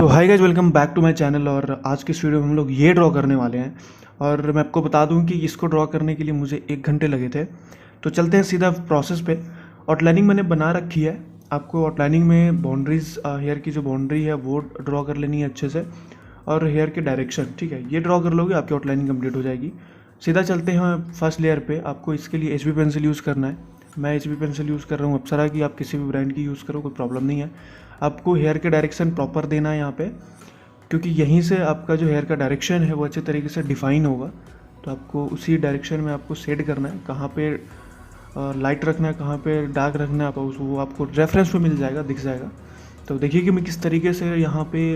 तो hi guys, welcome back to my channel. और आज की इस वीडियो में हम लोग ये ड्रॉ करने वाले हैं। और मैं आपको बता दूं कि इसको ड्रॉ करने के लिए मुझे 1 घंटे लगे थे। तो चलते हैं सीधा प्रोसेस पे। आउटलाइनिंग मैंने बना रखी है। आपको आउटलाइनिंग में बाउंड्रीज, हेयर की जो बाउंड्री है वो ड्रॉ कर लेनी है अच्छे से, और हेयर के डायरेक्शन, ठीक है, ये ड्रॉ कर लोगे आपकी आउटलाइनिंग कंप्लीट हो जाएगी। सीधा चलते हैं फर्स्ट लेयर पे। आपको इसके लिए HB पेंसिल यूज़ करना है। मैं HB पेंसिल यूज़ कर रहा हूँ अप्सरा की, आप किसी भी ब्रांड की यूज़ करो, कोई प्रॉब्लम नहीं है। आपको हेयर के डायरेक्शन प्रॉपर देना है यहाँ पे, क्योंकि यहीं से आपका जो हेयर का डायरेक्शन है वो अच्छे तरीके से डिफाइन होगा। तो आपको उसी डायरेक्शन में आपको सेट करना है, कहाँ पे लाइट रखना है, कहाँ पे डार्क रखना है, वो आपको रेफरेंस में मिल जाएगा, दिख जाएगा। तो देखिए कि मैं किस तरीके से यहाँ पे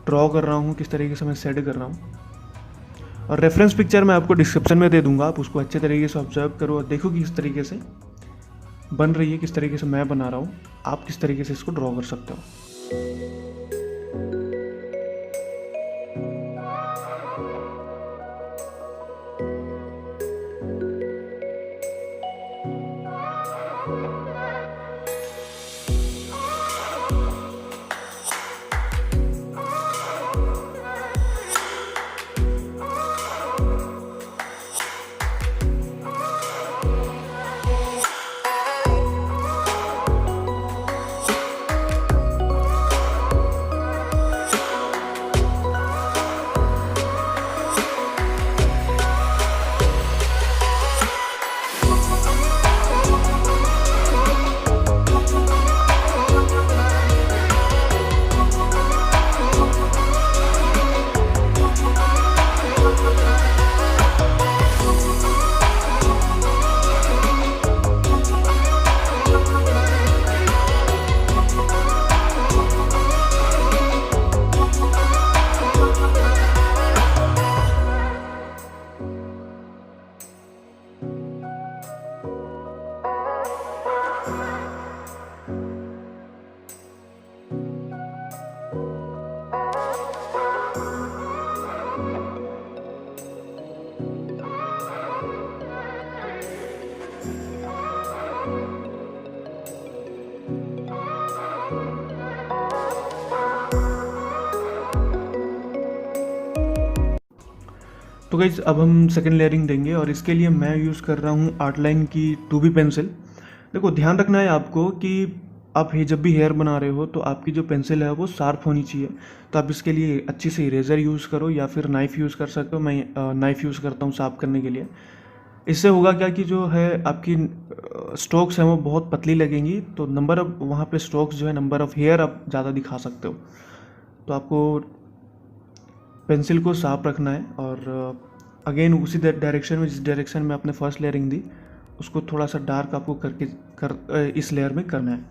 ड्रॉ कर रहा हूँ, किस तरीके से मैं सेट कर रहा हूँ। और रेफरेंस पिक्चर मैं आपको डिस्क्रिप्शन में दे दूँगा, आप उसको अच्छे तरीके से ऑब्जर्व करो और देखो कि किस तरीके से बन रही है, किस तरीके से मैं बना रहा हूँ, आप किस तरीके से इसको ड्रॉ कर सकते हो। तो गाइज अब हम सेकेंड लेयरिंग देंगे, और इसके लिए मैं यूज़ कर रहा हूँ आर्टलाइन की 2B पेंसिल। देखो, ध्यान रखना है आपको कि आप जब भी हेयर बना रहे हो तो आपकी जो पेंसिल है वो शार्प होनी चाहिए। तो आप इसके लिए अच्छी से इरेज़र यूज़ करो या फिर नाइफ़ यूज़ कर सकते हो। मैं नाइफ़ यूज़ करता हूँ साफ करने के लिए। इससे होगा क्या कि जो है आपकी स्ट्रोक्स हैं वो बहुत पतली लगेंगी, तो नंबर ऑफ वहाँ पे स्ट्रोक्स जो है, नंबर ऑफ़ हेयर आप ज़्यादा दिखा सकते हो। तो आपको पेंसिल को साफ रखना है, और अगेन उसी डायरेक्शन में, जिस डायरेक्शन में आपने फर्स्ट लेयरिंग दी, उसको थोड़ा सा डार्क आपको इस लेयर में करना है।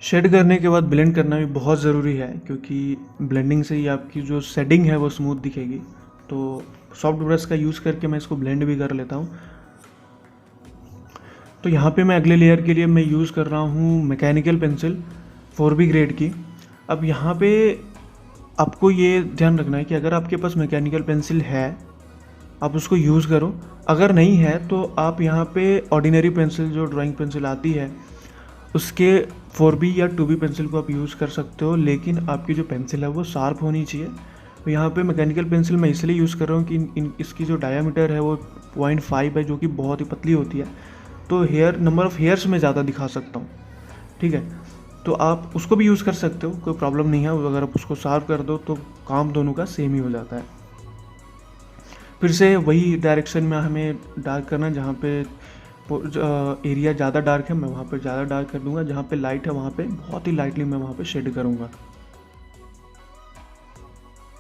शेड करने के बाद ब्लेंड करना भी बहुत ज़रूरी है, क्योंकि ब्लेंडिंग से ही आपकी जो शेडिंग है वो स्मूथ दिखेगी। तो सॉफ्ट ब्रश का यूज़ करके मैं इसको ब्लेंड भी कर लेता हूँ। तो यहाँ पे मैं अगले लेयर के लिए मैं यूज़ कर रहा हूँ मैकेनिकल पेंसिल 4B ग्रेड की। अब यहाँ पे आपको ये ध्यान रखना है कि अगर आपके पास मैकेनिकल पेंसिल है आप उसको यूज़ करो, अगर नहीं है तो आप यहाँ पे ऑर्डिनरी पेंसिल जो ड्राइंग पेंसिल आती है उसके 4B या 2B पेंसिल को आप यूज़ कर सकते हो, लेकिन आपकी जो पेंसिल है वो शार्प होनी चाहिए। तो यहाँ पे मैकेनिकल पेंसिल मैं इसलिए यूज़ कर रहा हूँ कि इसकी जो डायामीटर है वो 0.5 है, जो कि बहुत ही पतली होती है, तो नंबर ऑफ़ हेयर्स में ज़्यादा दिखा सकता हूँ। ठीक है, तो आप उसको भी यूज़ कर सकते हो, कोई प्रॉब्लम नहीं है। अगर आप उसको शार्प कर दो तो काम दोनों का सेम ही हो जाता है। फिर से वही डायरेक्शन में हमें डार्क करना, जहाँ पे एरिया ज़्यादा डार्क है मैं वहाँ पे ज़्यादा डार्क कर दूँगा, जहाँ पे लाइट है वहाँ पे बहुत ही लाइटली मैं वहाँ पे शेड करूँगा।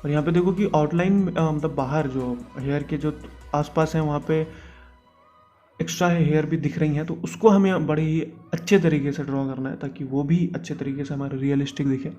और यहाँ पे देखो कि आउटलाइन मतलब बाहर जो हेयर के जो आसपास हैं वहाँ पे एक्स्ट्रा हेयर भी दिख रही हैं, तो उसको हमें बड़े ही अच्छे तरीके से ड्रॉ करना है ताकि वो भी अच्छे तरीके से हमारे रियलिस्टिक दिखे।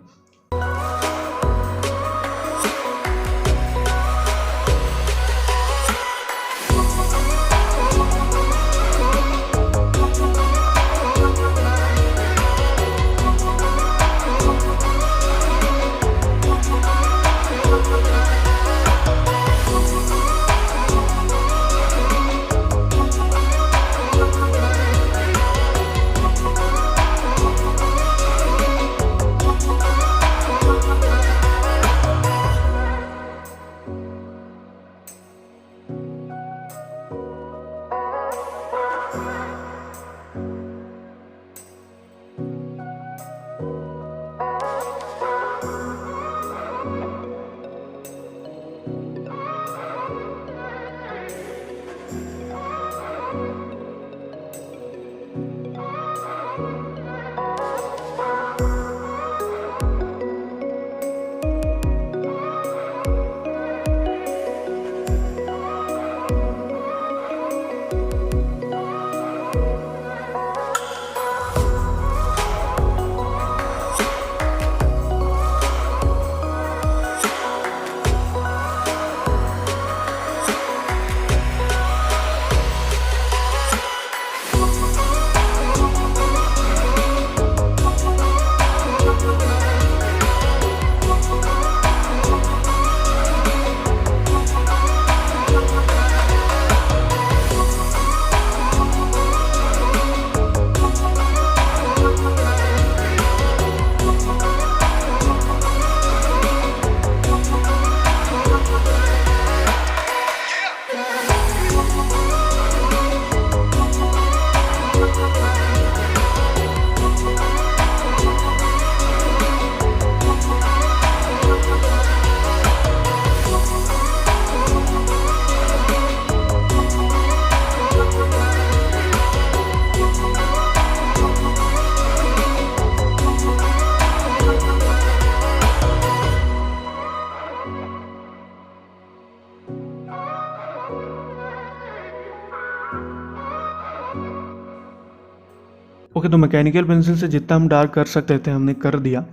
ओके, तो मैकेनिकल पेंसिल से जितना हम डार्क कर सकते थे हमने कर दिया।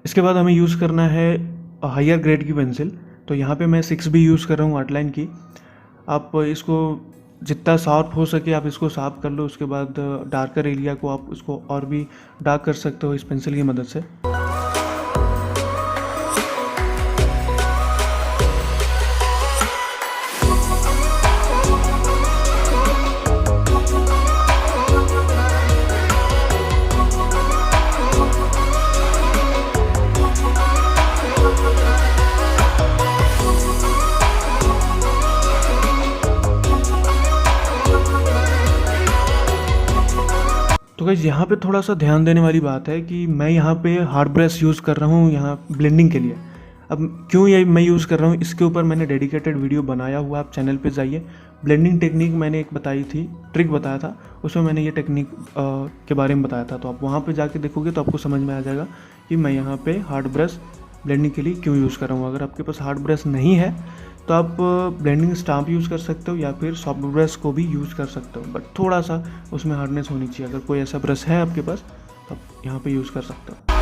इसके बाद हमें यूज़ करना है हायर ग्रेड की पेंसिल। तो यहाँ पे मैं 6B यूज़ कर रहा हूँ आउटलाइन की। आप इसको जितना शार्प हो सके आप इसको शार्प कर लो, उसके बाद डार्कर एरिया को आप इसको और भी डार्क कर सकते हो इस पेंसिल की मदद से। तो गाइस यहाँ पे थोड़ा सा ध्यान देने वाली बात है कि मैं यहाँ पे हार्ड ब्रश यूज़ कर रहा हूँ यहाँ ब्लेंडिंग के लिए। अब क्यों ये मैं यूज़ कर रहा हूँ, इसके ऊपर मैंने डेडिकेटेड वीडियो बनाया हुआ, आप चैनल पे जाइए। ब्लेंडिंग टेक्निक मैंने एक बताई थी, ट्रिक बताया था, उसमें मैंने ये टेक्निक के बारे में बताया था। तो आप वहाँ पर जाके देखोगे तो आपको समझ में आ जाएगा कि मैं यहाँ पर हार्ड ब्रश ब्लेंडिंग के लिए क्यों यूज़ कर रहा हूँ। अगर आपके पास हार्ड ब्रश नहीं है तो आप ब्लेंडिंग स्टाम्प यूज़ कर सकते हो या फिर सॉफ्ट ब्रश को भी यूज़ कर सकते हो, बट थोड़ा सा उसमें हार्डनेस होनी चाहिए। अगर कोई ऐसा ब्रश है आपके पास तो आप यहाँ पे यूज़ कर सकते हो।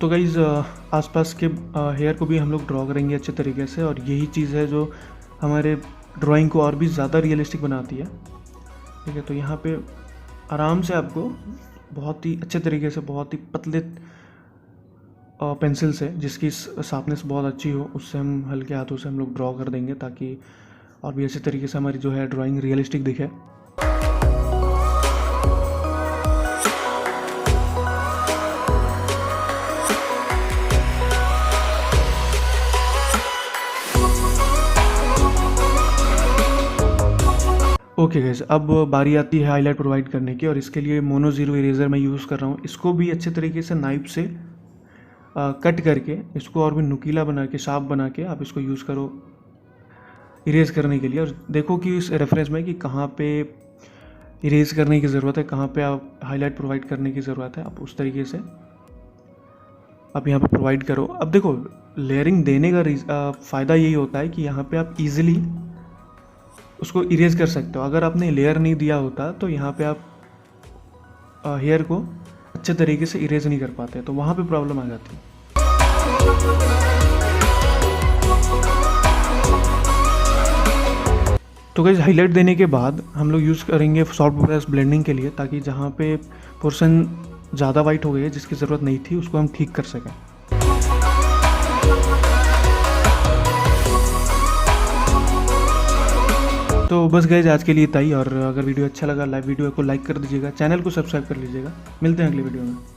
तो गाइज़ आसपास के हेयर को भी हम लोग ड्रॉ करेंगे अच्छे तरीके से, और यही चीज़ है जो हमारे ड्राइंग को और भी ज़्यादा रियलिस्टिक बनाती है। ठीक है, तो यहाँ पे आराम से आपको बहुत ही अच्छे तरीके से, बहुत ही पतले पेंसिल से जिसकी शार्पनेस बहुत अच्छी हो, उससे हम हल्के हाथों से हम लोग ड्रॉ कर देंगे ताकि और भी अच्छे तरीके से हमारी जो है ड्राइंग रियलिस्टिक दिखे। ओके गाइस, अब बारी आती है हाईलाइट प्रोवाइड करने की, और इसके लिए मोनो ज़ीरो इरेज़र मैं यूज़ कर रहा हूँ। इसको भी अच्छे तरीके से नाइफ से कट करके इसको और भी नुकीला बना के, शार्प बना के आप इसको यूज़ करो इरेज़ करने के लिए। और देखो कि इस रेफरेंस में कि कहाँ पे इरेज़ करने की ज़रूरत है, कहाँ पे आप हाईलाइट प्रोवाइड करने की ज़रूरत है, आप उस तरीके से आप यहाँ पे प्रोवाइड करो। अब देखो, लेयरिंग देने का फ़ायदा यही होता है कि यहाँ पे आप इजीली उसको इरेज कर सकते हो। अगर आपने लेयर नहीं दिया होता तो यहाँ पे आप हेयर को अच्छे तरीके से इरेज नहीं कर पाते, तो वहाँ पे प्रॉब्लम आ जाती है। तो गाइस, हाईलाइट देने के बाद हम लोग यूज़ करेंगे सॉफ्ट ब्रश ब्लेंडिंग के लिए, ताकि जहाँ पे पोर्शन ज़्यादा वाइट हो गई है, जिसकी ज़रूरत नहीं थी, उसको हम ठीक कर सकें। तो बस गाइस, आज के लिए इतना ही, और अगर वीडियो अच्छा लगा वीडियो को लाइक कर दीजिएगा, चैनल को सब्सक्राइब कर लीजिएगा। मिलते हैं अगली वीडियो में।